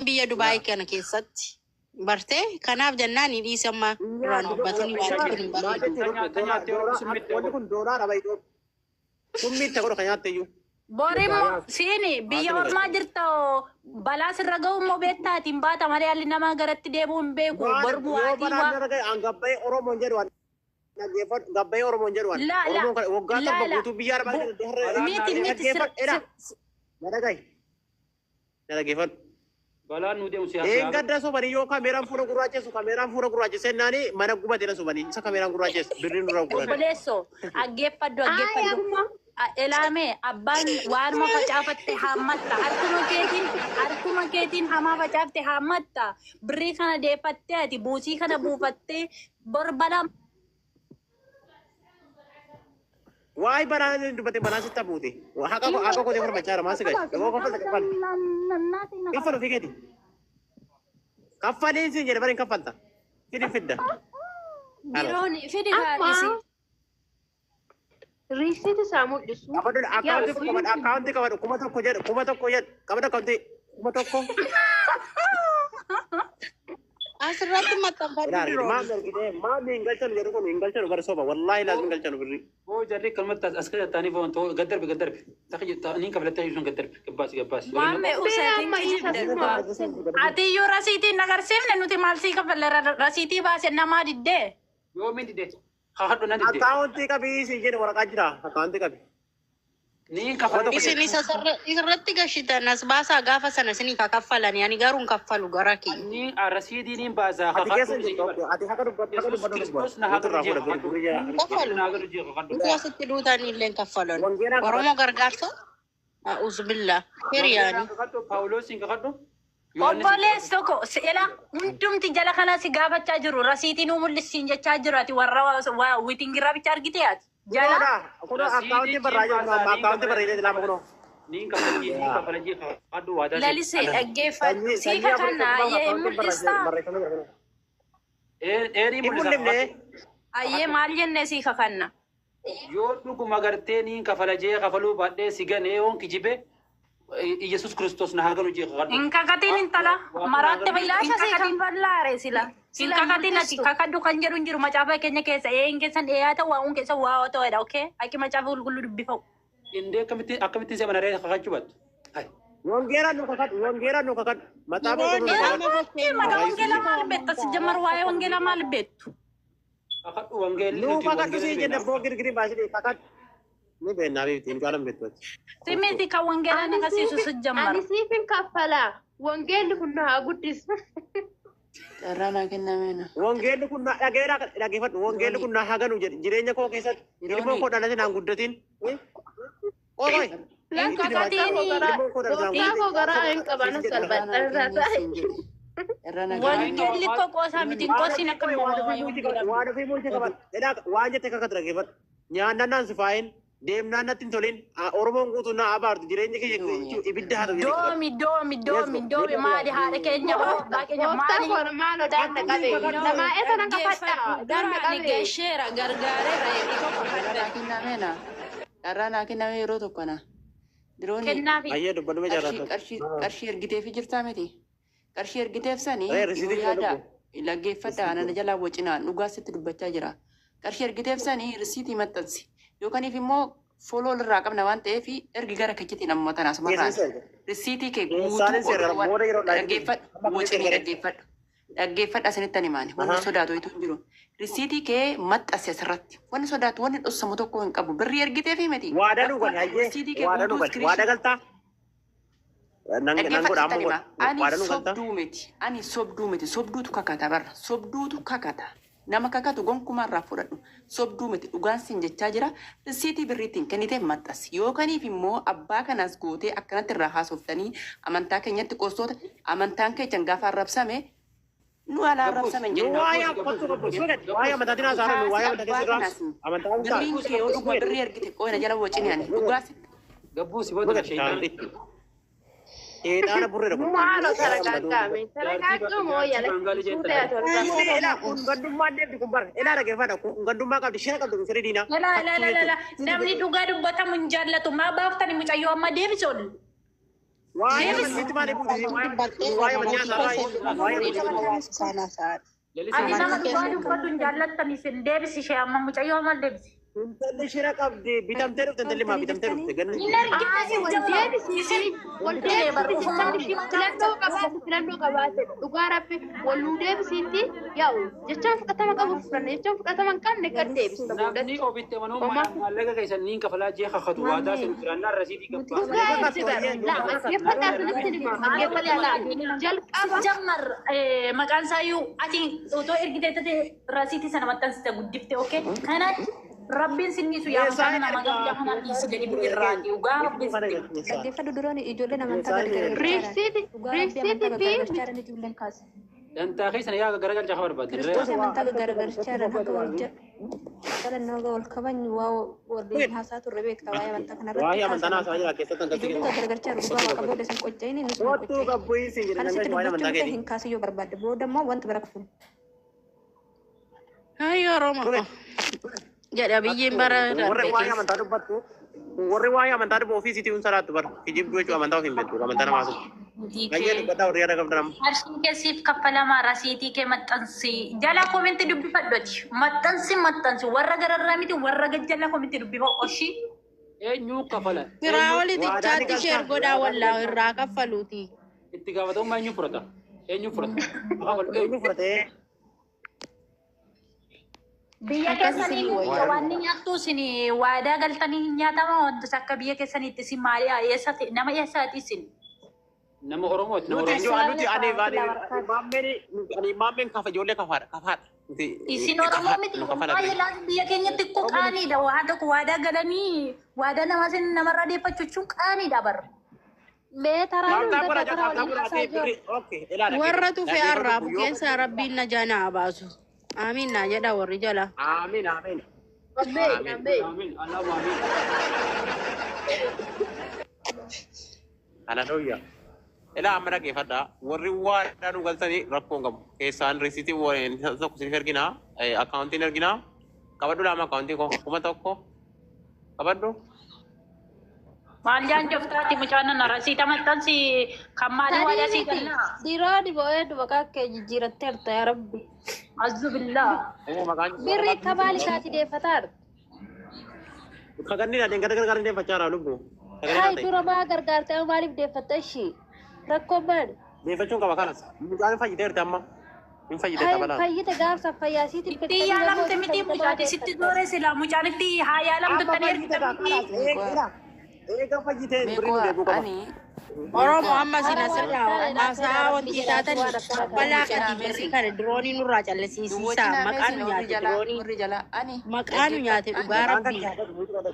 biyya Dubaay kana keessatti bartee kanaaf jennaan ni dhiisamma duraan dubbatanii waan kun hin bareedu. Wanti kun doolaara baay'ee kummiitti godha kan nyaatte iyyuu. Borimo sini biyya ormaa jirta balaa sirra ga'u immoo beektaatiin baata malee haalli namaa garatti deemuu hin beeku. Bormu adii waa. Gabbee Oromoon jedhu waan. Gabbee Oromoon jedhu waan. Oromoon kan waggaa torba guutuu biyya arbaa jedhu. Balaan nu deemu siyaasa. Gadda sobanii yoo kaameraan fuula gurraacheessu kaameraan fuula gurraacheessu naani mana gubatee sobanii isa kaameraan gurraacheessu birriin dura gurraacheessu. Boleesso aggeeffadhu. Elame abbaan waanuma facaafatte haammatta harkuma keetiin hamaa facaafte haammatta birrii kana deeffattee ati buusii kana buufattee borbala. Waay baraan dubbate banaan sitta buute. Haqa kootee farmachaa maasi gahi. Gaboo kaffalta kaffalta. Kaffalu figeeti. Kaffaliin siin jedhe bariin kaffalta. Fidi fidda. Biroon fidi gaadhisi. Riisiiti isaa mul'isu. Akkaawuntii qabadhu kuma tokko jedhu qabadhu akkaawuntii kuma tokko. Asirratti maxxanfadhu. Maamni hin galchanu jedhu kun hin galchanu bara soba wallaahi laazim hin galchanu birri. Oo jarri kalmatti as akka taanii foon ta'uu gaddarbe. Niin kabilattee sun gaddarbe gabbaasi. Maamni useetiin ati iyyuu rasiitiin agarsiifne nuti maal sii kafalle rasiitii baase namaa diddee. Yoo min diddee. Haadhu na diddee. Akkaawuntii qabii siin jedhu waraqaa jira akkaawuntii qabii. Niin kafalu. Isin isarratti gashitan as baasaa gaafa sana isin kakaffalan yani garuu hin kaffalu gara kee. Niin arrasiidii niin baasaa. Ati keessa jirtu ati haqa dubbatu Nuti asitti duutaan illee hin kaffalan. Oromoo gargaarsa. Uzubillah. Hiriyaani. Paawuloosiin kakadhu. Obboleessi tokko seela hundumti jala kana si gaafachaa jiru rasiitiin mul'isiin jechaa jiru ati warra witingirraa bicha argite ati. Jala. Kun akkaawuntii barreeffamee lama kunoo. Niin kafalajii kakadhu waadaa. Lalisee dhaggeeffadhu siika kana ayyee mul'istaa. Eerii mul'isa. Ayyee maal jennee siika kana. Yoo dhuguma gartee niin kafalajee kafaluu baadhee si ganee oon kijibe. Yesus Kristos na hagalu je kakadhu. Inkakatiin intala maratte bilaasha seekan ballaare sila. Inkakatiin ati kakadhu kan jedhu jiru macaafa keenya keessa keessan dhiyaata waa'uun keessa waa ta'edha okay? Aki macaafa qulqulluu dubbifau. Indee akkamittiin seema naree kakachuu battu. Wangeera nu kakadhu. Maxaafa wangeela maal beekta si jammar waa'ee wangeela maal beektu. Kakadhu wangeelli. Nu kakadhu si jedhe boo girgiri baasii kakadhu. Ni beeknaa beektiin jaalam beektuuti. Simiti kan wangeela ni kasiisu si jammar. Ani siifin kaffalaa. Wangeelli kun na haa guddisu. Carraa kennameena. Wangeelli kun dhaggeeffadhu. Wangeelli kun na haganu jireenya koo keessatti ilmoo koo dhalate naan guddatiin. Oomay. Gooftaa koo garaa hin qaban salphadha taa'e. Wangeelli koo qoosaa miti qoosiin akka waan ofii mul'ise qaban. Waan jette kakatu dhaggeeffadhu. Nyaannaan si faayin. Deemnaan natti hin tolin Oromoon guutuu na abaartu jireenya keenya ibidda haa ta'u. Doomi maali haadha keenya abbaa keenya maali. Gooftaa koo maaloo daanna qabe. Namaa eessa nan kafadhaa. Daanna qabe. Geesheera gargaareera kennameena. Carraa kenname yeroo tokkona. Dirooni. Ayyee dubbadhume jaarrata. Qarshii ergiteefi jirtaa miti. Qarshii ergiteef sanii yaada laggeeffadhaa nana jalaa bocinaan dhugaa sitti dubbachaa jira. Qarshii ergiteef sanii risiitii maxxansi. Yookaan immoo foloo irraa qabna waan ta'eef ergi gara kajjitiin ammoo tanaas marraan risiitii kee guutuu dhaggeeffadha isinitti himaani wanni sodaatu itti hin jiru risiitii kee maxxansi asirratti wanni sodaatu wanni dhossamu tokko hin qabu birrii ergiteef miti waadaan dhugan hayyee waada galtaa ani sobduu miti sobduutu kakata barra sobduutu kakata. Nama kakatu gonkumarraa fudhadhu sobduu miti dhugaan siin jechaa jira risiitii birriitiin kenniteef maxxansi yookaniif immoo abbaa kanaas gootee akkanatti irraa haasoftanii amantaa keenyatti qostoota amantaan keechan gaafa arrabsame nu alaa arrabsame jenna. Waa'ee amantaa dinaa saaraan waa'ee amantaa keessirraa amantaa birriin kee yoo dhuguma birrii ergite qooyina jala wocini ani dhugaa sitti. Gabbuu si booda sheetaan. Eedana burre dha. Maaloo talaqaaqaame. Talaqaaquu moo yala. Fuudhee Elaa kun gandummaa deemti kun bara. Elaa dhaggeeffadha kun gandummaa qabdi shee qabdi firii diinaa. Namni dhugaa dubbatamu hin jaallatu maa baaftani mucayyoo amma deebisoon. Waa'ee amantiitti maal eeguuti? Waa'ee amantii haasaa Ani nama dhugaa dubbatu hin jaallattaniif hin deebisi ishee amma mucayyoo maal deebisi? intalli shira qabdi bitamtee dhufte intalli maa bitamtee dhufte ganni. filannoo qabaate dhugaa rabbi waluu deebisiitti yaa'u jechaan fudhatama qabu fudhanne jechaan fudhatama hin qabne gad deebisa. Namni ofitti amanuu maallaqa keessan niin kafalaa jee kakatu waadaa sin firannaa rasiitii gabbaa. Jammar maqaan isaayyuu ati otoo ergitee taate rasiitii sana maxxansite guddifte okee kanaan Rabbiin sinnisu yaa mucaan nama guddaa kana dhiisi gadi bu'e irraati dhugaa rabbiin sinnisu. Dhaggeeffadhu duroon ijoollee namantaa gargaara. Riifsiitii Dantaa keessan yaa garagalcha akka barbaadde. Kiristoos amantaa gargaarchaa hanga wal jalannoo wal kabajni waa warreen haasaa turre beektaa waa'ee amantaa kanarratti. Waa'ee amantaa haasaa jira keessatti kan ijoollee gargaarchaa dhugaa waaqa booda isin qocca'ini nus Wattuu qabbuun siin jedhan Kan waa'ee amantaa sitti keeti. hin kaasuu yoo barbaadde booda immoo wanta bira kufuun. Hayyoo Oromoo. Jedha biyyiin bara Warri waa'ee amantaa dubbattu warri waa'ee amantaa dubbu ofiisiitii hun salaattu bara kijibduu jechuun amantaa ofiin beektu amantaa namaa sun. Baay'ee dubbataa warri yaada qabdan amma. Arshiin keessiif kaffalamaa rasiitii kee maxxansi jala koomenti dubbifadhooti maxxansi warra gararraa miti warra gajjalla koomenti dubbifadhu oshii. Eenyu kafala? biraa olitti chaatti sheer godhaa wallaa irraa kaffaluuti. Itti gaafatamummaa eenyu fudhata? Eenyu fudhata? Eenyu fudhatee Biyya keessanii waan nyaattu isin waadaa galtanii hin nyaatama wantoota akka biyya keessaniitti isin maali eessatti nama eessaati isin? Nama Oromooti. Nama nuti Oromooti. ani maammeen kafa ijoollee kafaadha. Isin Oromoo miti baay'ee biyya keenyatti xiqqoo qaaniidha waa tokko waadaa galanii waadaa nama isin namarraa deeffachuun qaaniidha bara. Warra tufe har'aa bukeessa rabbiin na jaanaa baasu. Amiin naa jedha warri jala. Amiin. Amiin. Allahumma amiin. Kana dhoyya. Ilaa amma dhaggeeffadhaa warri waadhaa nu galtanii rakkoon qabu. Keessaan risiitii tokko siif erginaa akkaawuntiin erginaa qabadhu lama akkaawuntii koo kuma tokko qabadhu. Maal jaan joftaati mucaan rasiita maxxansi kan maali waadaa sii gannaa? Dhiironni bo'ee dubakaa kee jijjiiratteerta yaa rabbi. Azzubillah. Birri kabaal isaati deeffataadha. Kaganni adeen gargar deeffachaa jira lubbu. Hai dura maa gargaartee maaliif deeffatta ishii? Rakkoo maali? Deeffachuun qaba kanas. Mucaan fayyiteerti amma. Hin fayyiteerta Hai balaa. fayyite gaafsa fayyaasiiti. Itti yaalamte miti mucaati sitti doore sila mucaan itti haa yaalamtu tani ergita miti. Eega fayyitee Beekoo ani Oromoo amma sin asirraa haasaa wanti taatan balaa qatiifersi kana diroonii nurraa callisiisisaa maqaan nu nyaate diroonii warri jala ani maqaan nu nyaate dhugaa rabbii.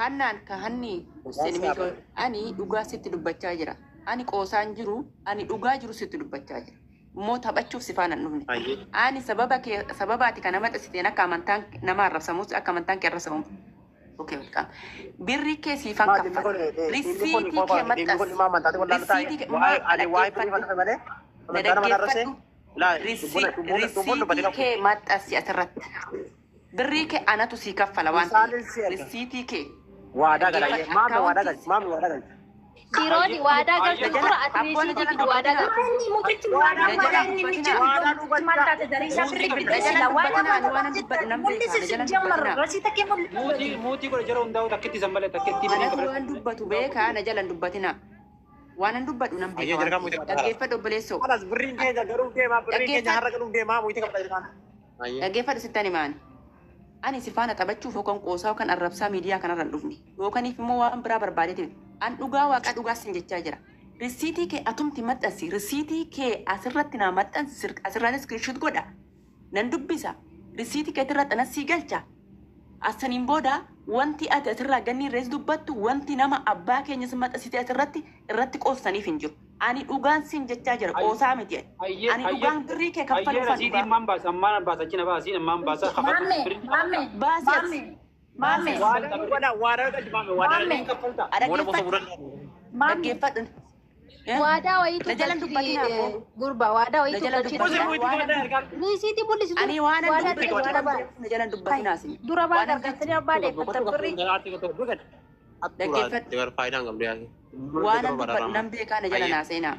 hannaan ka hanni sinimikoo ani dhugaa sitti dubbachaa jira ani qoosaan jiru ani dhugaa jiru sitti dubbachaa jira immoo taphachuuf si faana hin dhufne ani sababaati kana maxxansiteen akka amantaan nama arrabsamus akka amantaan kee arrabsamu. Okay, welcome. Birri ke sifan kaffal. Risiti ke matas. Risiti ke Risiti ke matas ya terrat. Birri ke anatu si kaffala wan. Risiti ke. Waada galai. Mami waada galai. Dhiironni waadaa galtu dura ati riisiitii waadaa galtu. Muutii godhe jara hundaa'u takkitti zammalee takkitti Waan dubbatu beekaa na jalan dubbatina. Waan dubbadhu nan beekaa. Dhaggeeffadhu obboleessoo. Alas birriin keenya garuu deemaa birriin keenya har'a garuu deemaa muutii qabda jiraan. Dhaggeeffadhu sittani maani. Ani si faana taphachuuf yookaan qoosaa yookaan arrabsaa miidiyaa kanarra hin dhufne. Yookaaniif immoo waan biraa barbaadeeti. An dhugaa waaqa dhugaa sin jechaa jira. Risiitii kee atumti maxxansi. Risiitii kee asirratti naa maxxansi. Asirraanis screenshot godha. Nan dubbisa. Risiitii kee irratti anas sii galcha. Asaniin booda wanti ati asirraa ganni irrees dubbattu wanti nama abbaa keenyas maxxansitee asirratti irratti qoosaniif hin jiru. Ani dhugaan sin jechaa jira qoosaa miti. Ani dhugaan birrii kee kaffaluufan Ayye rasiitiin maan baasa ammaan baasa achina baasiin ammaan baasa. baasii. Maame. Waada galchi maame. Dhaggeeffadhu. Waadaa wayiitu Na jalan dubbatina ammoo. gurba waadaa wayiitu Na jalan dubbatina. riisiitii mul'isu Ani waan na jalan dubbatina asin. dura baa gargaartanii abbaa deeffatan birri. Atturaa dabar faayidaan qabdu yaaki. Waan an dubbadhu nan beekaa na jala naa seenaa.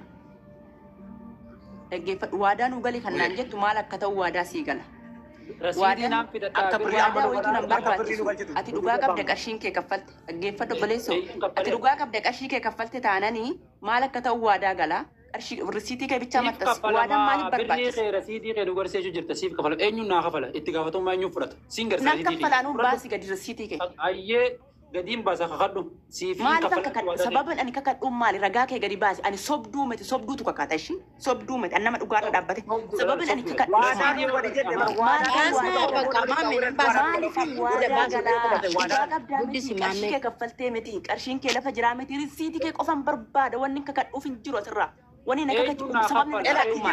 Dhaggeeffadhu waadaan ugali kan naan jettu maal akka ta'u waadaa sii gala. Waadaan akka waadaa wayitu nan barbaachisu. Ati dhugaa qabda qarshiin kee kaffalte. Dhaggeeffadhu obboleessoo. Ati dhugaa qabda qarshii kee kaffalte taananii maal akka ta'u waadaa gala. Risiitii kee bichaa maxxansi. Waadaan maaliif barbaachisa? Risiitii kee dhugaa barsiisuu jirta siif kafala. Eenyuun naa kafala? Itti gaafatamummaa eenyuun fudhata? Siin garsa Nan kaffalaanuu baasi gadi risiitii kee. Ayyee gadiin baasa kakadhu. Siif Maaliif akka kan sababan ani kakadhuun maali ragaa kee gadi baasi ani sobduu miti sobduutu kakkaata ishii sobduu miti ani nama dhugaarra dhaabbate sababan ani qarshii kee kaffaltee miti qarshiin kee lafa jiraa miti risiitii kee qofan barbaada wanni kakadhuuf hin jiru asirraa. Wani na kaka cikin sababin da ake ma.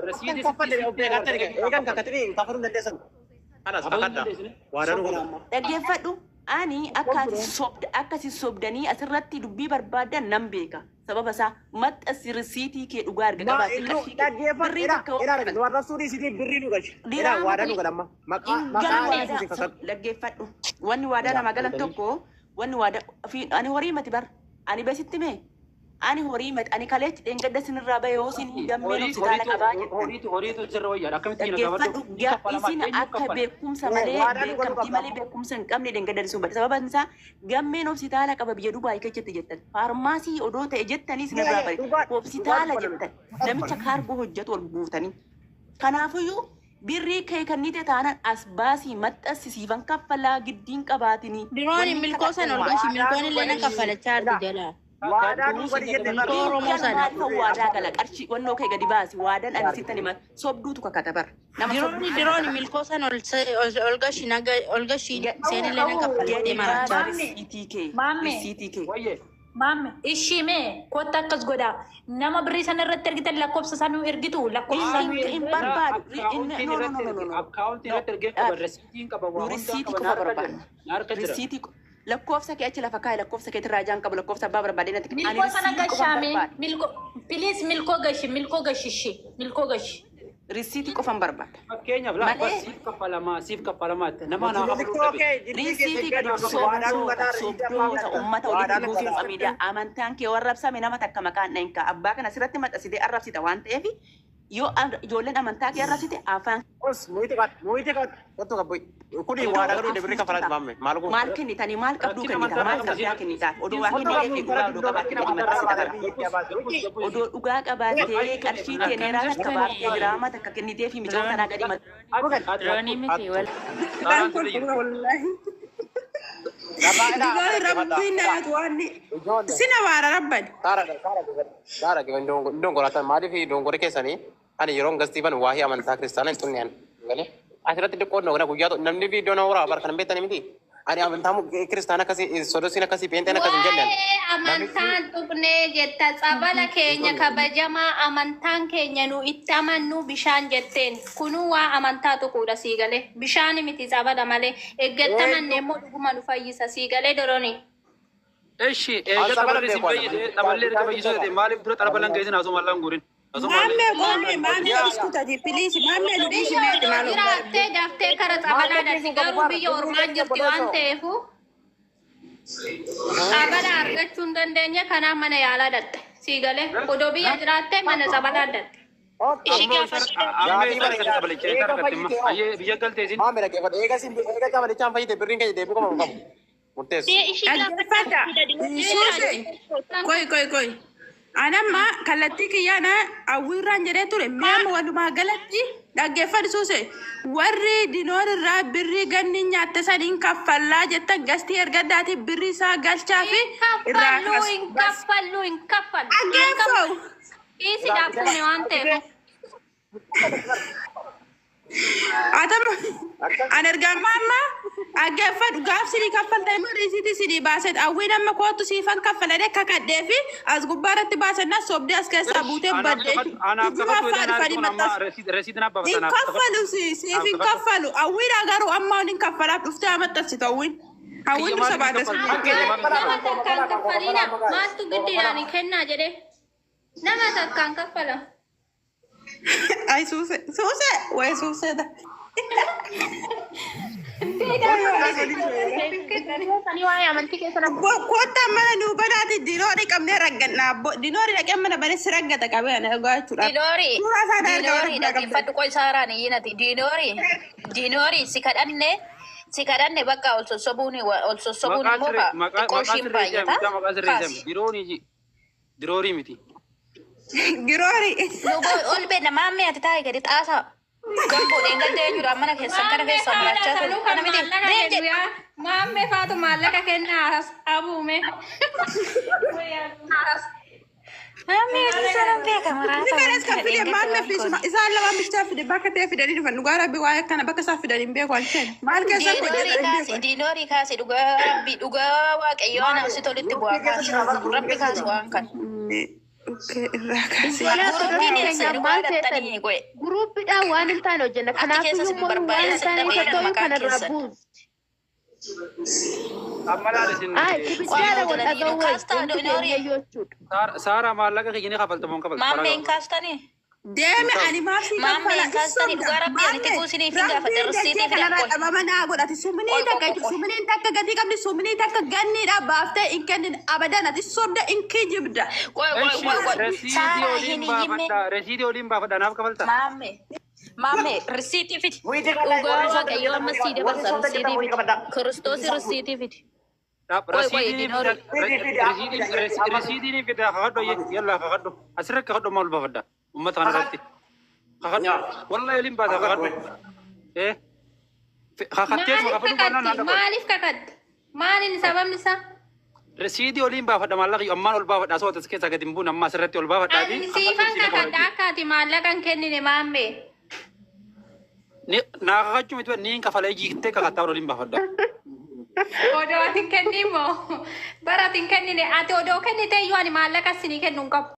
Rasiidi kaffalle eegan kakkatanii kafaruu dandeessan. Kanas kakadda. Waadaan godhama. Dhaggeeffadhu ani akkasi sobdanii asirratti dubbii barbaadan nan beeka. Sababa isaa maxxansi risiitii kee dhugaa arga qabaate qarshii kee birrii takka warra suurii sitii birrii nu galchi. Waadaan nu godhama. Dhaggeeffadhu wanni waadaa nama galan tokko wanni waadaa ani horii mati bar ani beesitti mee. Ani horii mati ani kaleetti dheengadda sinirraa bahee yoo sin gammeen hospitaala qabaa jettan. Horiitu sirra wayyaadha. Akkamitti isin akka beekumsa malee beekamtii malee beekumsa hin qabne dheengadda sun badhe. Sababaan isaa gammeen hospitaala qaba biyya Dubaay keessatti jettan. Faarmaasii odoo ta'e jettanii sinirraa bahe. Hospitaala jettan. Namicha kaargoo hojjetu ol buutanii. Kanaafiyyuu birrii kee kannite taanaan as baasii maxxansisiifan kaffalaa giddiin qabaatini. Diroon milkoosan ol gashi milkoon illee nan kaffalachaa arti jala. Waadaan nu godhi jette waadaa gala qarshii wannoo kee gadi baasi waadaan ani sittani ma sobduutu kakata bar. Diroon milkoosan ol gashi seen illee nan kaffalachaa marachaa. Risiitii kee. Mamme, ishime kota akkas godha. Nama birrii sana irratti ergitan lakkoofsa sanuu ergitu lakkoofsa sanuu hin barbaadu. Akkaawuntii irratti ergeef risiitiin qaba waa Risiitii qofa barbaada. Risiitii lakkoofsa kee achi lafa kaa'e lakkoofsa kee irraa jaan qabu lakkoofsa abbaa barbaadee natti milkoo sana gashaame please milkoo gashi. Risiitii qofan barbaada. Fakkeenyaaf lafa siif kaffalamaa nama naa kafaluu Risiitii gadi sobdoota uummata walitti buusuuf miidiyaa amantaan kee warrabsame nama takka maqaan dhahinka abbaa kana asirratti maxxansitee arrabsita waan ta'eef yoo ijoolleen amantaa kee arrabsite afaan. Muuyite qottu qabbu. Kuni waadaan godhu birrii kaffalaati maamme maal goota. Maal kennitanii maal qabduu kennitaa maal qabdaa kennitaa oduu waa kennitee fi dhugaa oduu qabaatee gadi maxxansita oduu dhugaa qabaatee qarshii keeneeraa takka baaftee diraama takka kennitee fi micoota kanaa gadi maxxansita. Diroonii miti wal. Rabbiin naatu waanni sina waara rabban. Taara dongoratan maaliif dongore keessanii ani yeroon gastiifan waahii amantaa kiristaanaa hin xunneen galee asirratti xiqqoon guyyaa namni viidiyoo na waraabaa kan beektanii miti. Ani amantaa kiristaana akkasii sodosiin akkasii peenteen akkasii hin jalleen. Amantaan tuqnee jetta tsabala keenya kabajamaa amantaan keenya nu itti amannu bishaan jetteen kunuu waa amantaa tuquudha sii galee bishaan miti tsabala malee eeggattamanne immoo dhuguma nu fayyisa sii galee doroni. Eshi eega taballi si fayyide taballi erga fayyisuu maaliif dura xarabalan geessin haasoo mallaan guurin. Mamme iskutati please mamme ludeeshi meeti maalo. Daftee kara tsabalaa dati garuu biyya ormaa jirti waan ta'eefu tsabala argachuu hin dandeenye kanaaf mana yaalaa datte sii galee odoo biyya jiraatte mana tsabalaa datte. Biyya galteesin. Eega qabalichaan fayyite birriin keenya deebi'u qaba qabu. Murteessu. Koi. Anamma kallattii kiyyaana awwiirraan jedhee ture mi'aama walumaa galatti dhaggeeffadhisuuse warri dinoon irraa birrii ganni nyaatte saniin kaffallaa jettan gastii ergaddaati birrii isaa galchaa fi irraa hin kaffallu. Aggeeffau. Isi dhaabbuune waan ta'eef. Atama an ergamaa amma aggeeffadhu gaafsini kaffaltee risiitii sidii baaset awwiin amma kootu siifan kaffaladee kakadhee fi as gubbaarratti baasenna sobdee as keessaa buutee baddee hin kaffalu siif hin kaffalu awwiin agaruu amma hin kaffalaaf dhuftee amaxxansita awwiin awwiin dhusa baate Nama takkaan kaffalina maaltu giddiidhaan kennaa jedhee nama takkaan kaffala. Ay suuse way suuseedha. Sani waa'ee amantii keessa nama. Kota mana nu banaati dinoori qabnee ragganna. Dinoori dhaqee mana baneessi raggata qabee ana dhugaachuudha. Diinoori dhaggeeffadhu qoy saaraan iyyinati. Diinoori si kadhanne bakka ol sossobuun muka xiqqoo ishiin baay'ata. Diroori miti. Giroori. Ol beena maammee ati taa'e gadi xaasaa. Gamboodhaan gaddee jira mana keessan kana keessa mul'achaa ture. Kana miti. Maammee faatu maallaqa kennaa abuume. Maammee ati sanan beekama raasa. Kanas kan fide maammee fiisuma isaan lamaan bichaa fide bakka ta'e fidanii dhufan dhugaa rabbi waa'ee kana bakka isaa fidanii hin beeku alcheen. Maal keessa fide? Diinoorii kaase dhugaa rabbi dhugaa waaqayyoo ana si tolitti bu'aa kaase. Rabbi kaase waan kana. Guruppiidhaan waan hin taane hojjenna. Kanaafuu immoo waan hin taane isa ta'uu kanarraa buusu. Ibiddaadha wal dhaga'uu Saara maallaqa keenya kafaltamuun kafalta. Maammeen kaastanii. Deeme ani maafii Maammeen kaastanii dhugaa rabbi ani xiqqoo sinii fi gaafate rasiitii fi kanarraa dhabama naa godhati. Suminiin takka gatii qabdi suminiin takka ganniidha baaftee hin kennin abadan ati sobda hin kijibda. Resiidii oliin baafadha naaf kafalta. Maammee rasiitii fiti. Dhugaa waaqayyoo amma sii dabarsa rasiitii fiti. Kiristoosii rasiitii fiti. Resiidiin fida kakadho yalla kakadho asirratti kakadho maal baafadha ummata kanarratti kakadho wallahi oliin baasa kakadho kakatteetuma kafaluu baannaan haadha Maaliif kakadda? Maaliin sababni isaa? Resiidii oliin baafadha maallaqi ammaan ol baafadha asoo tas keessa gadi hin buune amma asirratti ol baafadhaati. Siifan kakadda akkaati maallaqa hin kennine maammee. Naa kakachuu miti niin kafalee jiittee kakattaa oliin baafadha. Odoo ati hin kennimoo bara ati hin kennine ati odoo kennite iyyuu ani maallaqa sinii kennuun qabu.